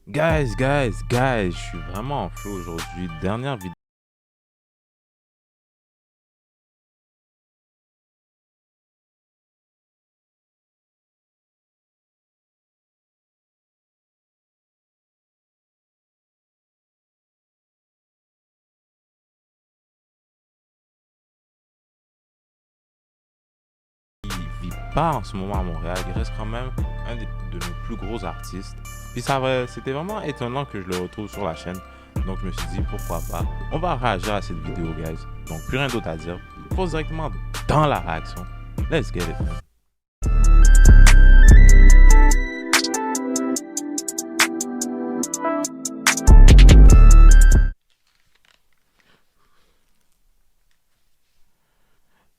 Guys, je suis vraiment en flow aujourd'hui. Dernière vidéo qui vit pas en ce moment à Montréal. Il reste quand même de nos plus gros artistes. Puis c'était vraiment étonnant que je le retrouve sur la chaîne. Donc je me suis dit pourquoi pas. On va réagir à cette vidéo, guys. Donc plus rien d'autre à dire. On pose directement dans la réaction. Let's get it, man.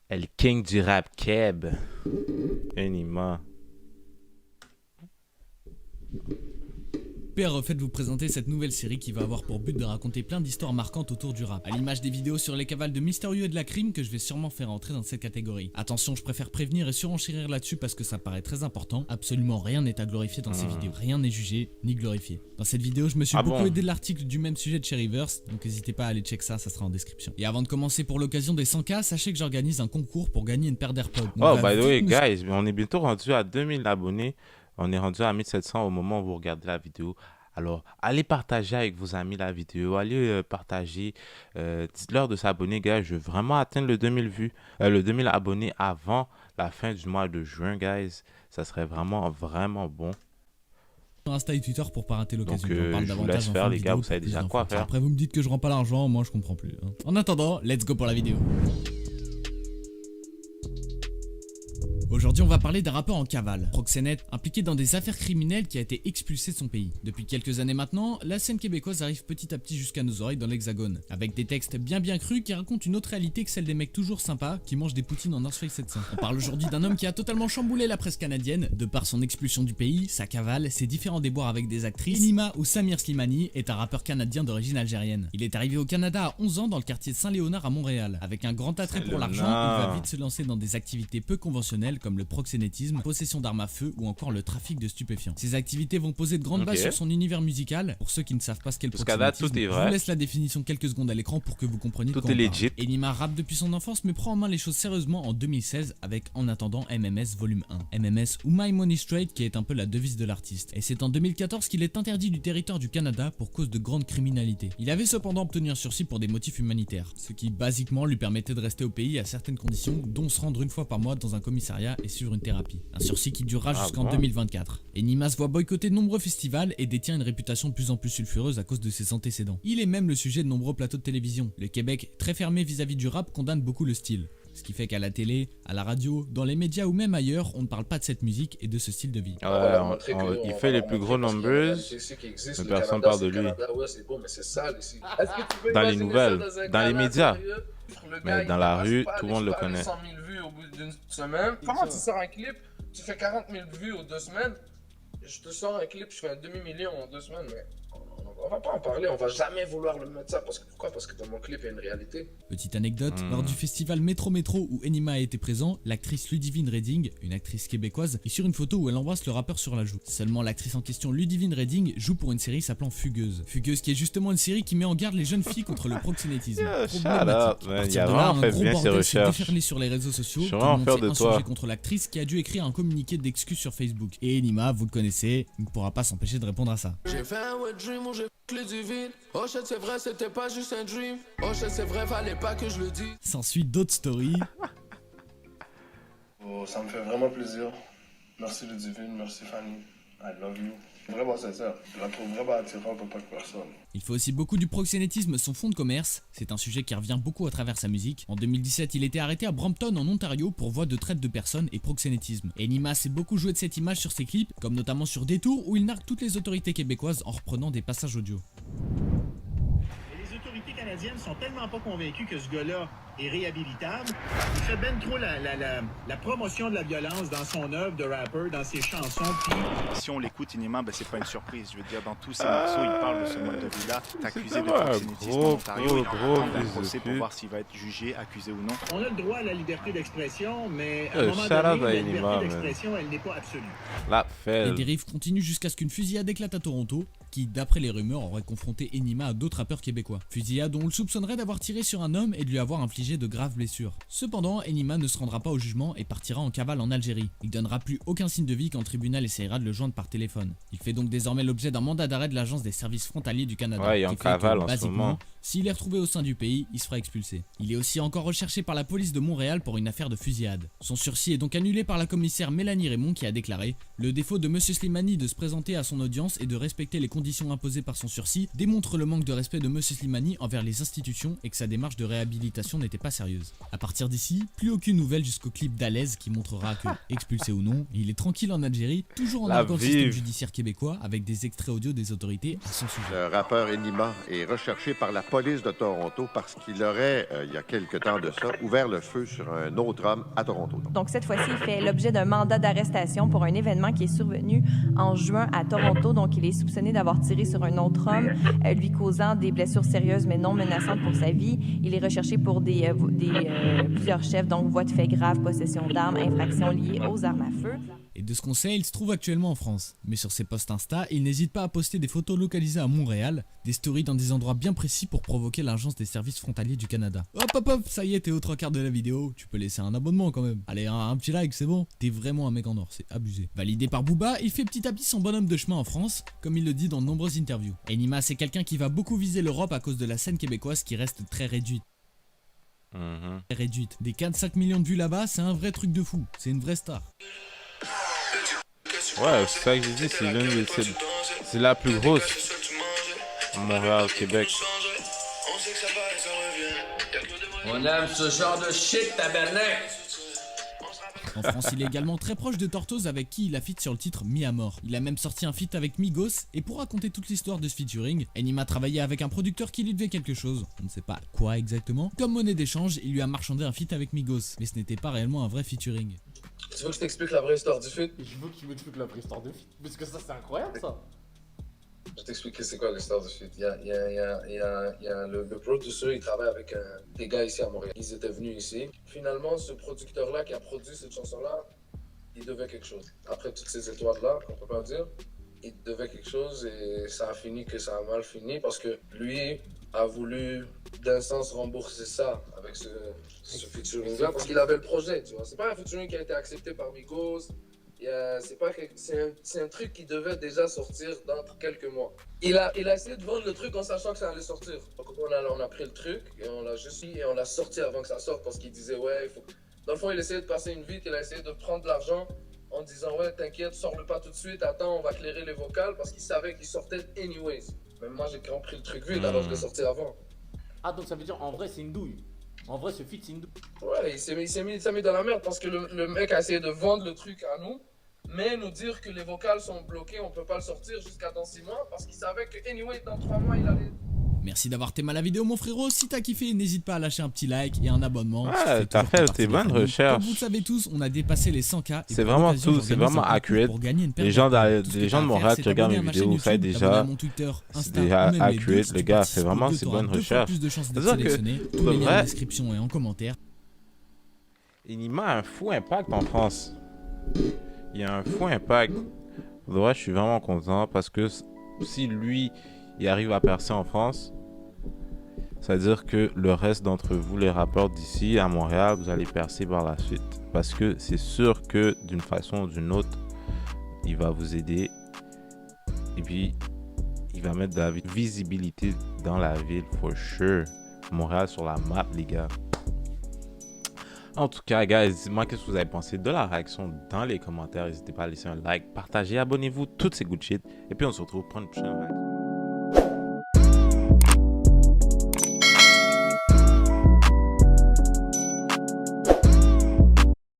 El King du rap Keb. Enima. Super refait de vous présenter cette nouvelle série qui va avoir pour but de raconter plein d'histoires marquantes autour du rap, à l'image des vidéos sur les cavales de Mystérieux et de la crime que je vais sûrement faire entrer dans cette catégorie. Attention, je préfère prévenir et surenchérir là-dessus parce que ça paraît très important, absolument rien n'est à glorifier dans ces vidéos, rien n'est jugé ni glorifié. Dans cette vidéo, je me suis beaucoup aidé de l'article du même sujet de Cherryverse, donc n'hésitez pas à aller check ça sera en description. Et avant de commencer, pour l'occasion des 100K, sachez que j'organise un concours pour gagner une paire d'AirPods. Oh, by the way, guys, on est bientôt rendu à 2000 abonnés. On est rendu à 1700 au moment où vous regardez la vidéo. Alors, allez partager avec vos amis la vidéo, allez partager, dites-leur de s'abonner, guys. Je veux vraiment atteindre le 2000 vues, le 2000 abonnés avant la fin du mois de juin, guys. Ça serait vraiment bon. Insta et Twitter pour pas rater l'occasion. Donc, je vous laisse faire, les gars, vous savez déjà quoi faire. Après, vous me dites que je rends pas l'argent, moi je comprends plus. Hein. En attendant, let's go pour la vidéo. Aujourd'hui, on va parler d'un rappeur en cavale, proxénète, impliqué dans des affaires criminelles qui a été expulsé de son pays. Depuis quelques années maintenant, la scène québécoise arrive petit à petit jusqu'à nos oreilles dans l'Hexagone, avec des textes bien crus qui racontent une autre réalité que celle des mecs toujours sympas qui mangent des poutines en North Face 700. On parle aujourd'hui d'un homme qui a totalement chamboulé la presse canadienne, de par son expulsion du pays, sa cavale, ses différents déboires avec des actrices. Enima ou Samir Slimani est un rappeur canadien d'origine algérienne. Il est arrivé au Canada à 11 ans dans le quartier de Saint-Léonard à Montréal. Avec un grand attrait pour l'argent, il va vite se lancer dans des activités peu conventionnelles comme le proxénétisme, possession d'armes à feu ou encore le trafic de stupéfiants. Ces activités vont poser de grandes bases sur son univers musical. Pour ceux qui ne savent pas ce qu'est le proxénétisme, je vous laisse la définition quelques secondes à l'écran pour que vous compreniez de quoi on parle. Enima rappe depuis son enfance mais prend en main les choses sérieusement en 2016 avec En attendant MMS volume 1. MMS ou My Money Straight qui est un peu la devise de l'artiste. Et c'est en 2014 qu'il est interdit du territoire du Canada pour cause de grande criminalité. Il avait cependant obtenu un sursis pour des motifs humanitaires, ce qui basiquement lui permettait de rester au pays à certaines conditions, dont se rendre une fois par mois dans un commissariat et suivre une thérapie. Un sursis qui durera jusqu'en 2024. Enima se voit boycotter de nombreux festivals et détient une réputation de plus en plus sulfureuse à cause de ses antécédents. Il est même le sujet de nombreux plateaux de télévision. Le Québec, très fermé vis-à-vis du rap, condamne beaucoup le style. Ce qui fait qu'à la télé, à la radio, dans les médias ou même ailleurs, on ne parle pas de cette musique et de ce style de vie. Il fait les plus gros numbers, mais personne parle de lui. Dans les nouvelles, dans les médias. Mais dans la rue, tout le monde le connaît. 100 000 vues au bout d'une semaine. Comment tu sors un clip, tu fais 40 000 vues en 2 semaines, je te sors un clip, je fais un demi-million en 2 semaines, mais on va pas en parler, on va jamais vouloir le mettre ça. Pourquoi? Parce que dans mon clip, il y a une réalité. Petite anecdote, lors du festival Métro où Enima a été présent, l'actrice Ludivine Redding, une actrice québécoise, est sur une photo où elle embrasse le rappeur sur la joue. Seulement l'actrice en question, Ludivine Redding, joue pour une série s'appelant Fugueuse. Fugueuse qui est justement une série qui met en garde les jeunes filles contre le proxénétisme. Il a vraiment fait bien ses recherches. Déferlé sur les réseaux sociaux, tout le monde s'est insurgé contre l'actrice qui a dû écrire un communiqué d'excuses sur Facebook. Et Enima, vous le connaissez, ne pourra pas s'empêcher de répondre à ça. J'ai fait un wet dream où j'ai clé du vide. Oh shit, c'est vrai, c'était pas juste un dream. Oh shit, c'est vrai, fallait pas que je le dise. S'ensuit d'autres stories. Oh, ça me fait vraiment plaisir. Merci Ludivine, merci Fanny. I love you. Vraiment sincère. Je la trouve vraiment attirante en tant que personne. Il fait aussi beaucoup du proxénétisme son fonds de commerce. C'est un sujet qui revient beaucoup à travers sa musique. En 2017, il était arrêté à Brampton en Ontario pour voie de traite de personnes et proxénétisme. Enima s'est beaucoup joué de cette image sur ses clips, comme notamment sur Détour où il nargue toutes les autorités québécoises en reprenant des passages audio. Les autorités canadiennes sont tellement pas convaincues que ce gars-là et réhabilitable. Il fait ben trop la promotion de la violence dans son œuvre de rappeur, dans ses chansons. Puis... Si on l'écoute, Enima, ben, c'est pas une surprise. Je veux dire, dans tous ses morceaux, il parle de ce mode de vie-là. T'es accusé de proxénétisme en Ontario. Il est en train d'un procès pour voir s'il va être jugé, accusé ou non. On a le droit à la liberté d'expression, mais à un moment donné, la liberté d'expression, elle n'est pas absolue. Les dérives continuent jusqu'à ce qu'une fusillade éclate à Toronto, qui, d'après les rumeurs, aurait confronté Enima à d'autres rappeurs québécois. Fusillade dont on le soupçonnerait d'avoir tiré sur un homme et de lui avoir infligé de graves blessures. Cependant, Enima ne se rendra pas au jugement et partira en cavale en Algérie. Il donnera plus aucun signe de vie quand le tribunal essaiera de le joindre par téléphone. Il fait donc désormais l'objet d'un mandat d'arrêt de l'Agence des services frontaliers du Canada. Ouais, il est en cavale en ce moment. S'il est retrouvé au sein du pays, il sera expulsé. Il est aussi encore recherché par la police de Montréal pour une affaire de fusillade. Son sursis est donc annulé par la commissaire Mélanie Raymond qui a déclaré « Le défaut de M. Slimani de se présenter à son audience et de respecter les conditions imposées par son sursis démontre le manque de respect de M. Slimani envers les institutions et que sa démarche de réhabilitation n'était pas sérieuse. » À partir d'ici, plus aucune nouvelle jusqu'au clip d'Alaise qui montrera que, expulsé ou non, il est tranquille en Algérie, toujours en arguant le système judiciaire québécois avec des extraits audio des autorités à son sujet. Le rappeur Enima est recherché par la police de Toronto parce qu'il aurait, il y a quelque temps de ça, ouvert le feu sur un autre homme à Toronto. Donc cette fois-ci, il fait l'objet d'un mandat d'arrestation pour un événement qui est survenu en juin à Toronto. Donc il est soupçonné d'avoir tiré sur un autre homme, lui causant des blessures sérieuses mais non menaçantes pour sa vie. Il est recherché pour plusieurs chefs, donc voies de fait graves, possession d'armes, infractions liées aux armes à feu. Et de ce qu'on sait, il se trouve actuellement en France. Mais sur ses posts Insta, il n'hésite pas à poster des photos localisées à Montréal, des stories dans des endroits bien précis pour provoquer l'Agence des services frontaliers du Canada. Hop, ça y est, t'es aux 3/4 de la vidéo, tu peux laisser un abonnement quand même. Allez, un petit like, c'est bon. T'es vraiment un mec en or, c'est abusé. Validé par Booba, il fait petit à petit son bonhomme de chemin en France, comme il le dit dans de nombreuses interviews. Enima, c'est quelqu'un qui va beaucoup viser l'Europe à cause de la scène québécoise qui reste très réduite. Des 4-5 millions de vues là-bas, c'est un vrai truc de fou, c'est une vraie star. Ouais, c'est ça que j'ai dit, c'est la plus grosse. Montréal, Québec. On aime ce genre de shit, tabernacle. En France, il est également très proche de Tortoise avec qui il a feat sur le titre Mi à mort. Il a même sorti un feat avec Migos et pour raconter toute l'histoire de ce featuring, Enima travaillait avec un producteur qui lui devait quelque chose, on ne sait pas quoi exactement. Comme monnaie d'échange, il lui a marchandé un feat avec Migos, mais ce n'était pas réellement un vrai featuring. Tu veux que je t'explique la vraie histoire du feat? Je veux que tu m'expliques la vraie histoire du feat, parce que ça c'est incroyable ça. Je vais t'expliquer c'est quoi l'histoire du feat. Il y a le producer, il travaille avec des gars ici à Montréal. Ils étaient venus ici. Finalement, ce producteur-là qui a produit cette chanson-là, il devait quelque chose. Après toutes ces étoiles-là, on peut pas dire, il devait quelque chose et ça a fini que ça a mal fini parce que lui a voulu d'un sens rembourser ça avec ce featuring-là parce qu'il avait le projet, tu vois. C'est pas un featuring qui a été accepté par Migos. C'est un truc qui devait déjà sortir dans quelques mois. Il a essayé de vendre le truc en sachant que ça allait sortir. Donc on a pris le truc et on l'a juste et on l'a sorti avant que ça sorte parce qu'il disait ouais, il faut... Dans le fond, il essayait de passer une vite, il a essayé de prendre de l'argent en disant ouais, t'inquiète, sors-le pas tout de suite, attends, on va clairer les vocales parce qu'il savait qu'il sortait anyways. Même moi, j'ai compris le truc vite alors je l'ai sorti avant. Ah, donc ça veut dire en vrai, c'est une douille. En vrai, ce feat, c'est une douille. Ouais, il s'est mis dans la merde parce que le mec a essayé de vendre le truc à nous. Mais nous dire que les vocales sont bloquées, on peut pas le sortir jusqu'à dans 6 mois parce qu'il savait que anyway dans 3 mois il allait... Merci d'avoir téma la vidéo mon frérot, si t'as kiffé n'hésite pas à lâcher un petit like et un abonnement. Ouais, t'as fait tes bonnes recherches. Comme vous le savez tous, on a dépassé les 100K. C'est vraiment tout, c'est vraiment accurate. Les gens de Montréal qui regardent mes vidéos, vous savez déjà, c'est déjà accurate les gars, c'est vraiment ces bonnes recherches. C'est ça que, tous les liens en description et en commentaire. Enima a un fou impact en France. Il y a un fou impact. Ouais, je suis vraiment content parce que si lui, il arrive à percer en France, ça veut dire que le reste d'entre vous, les rappeurs d'ici à Montréal, vous allez percer par la suite. Parce que c'est sûr que d'une façon ou d'une autre, il va vous aider. Et puis, il va mettre de la visibilité dans la ville, for sure. Montréal sur la map, les gars. En tout cas, guys, dites-moi qu'est-ce que vous avez pensé de la réaction dans les commentaires. N'hésitez pas à laisser un like, partager, abonnez-vous, toutes ces good shit. Et puis on se retrouve pour une prochaine réaction.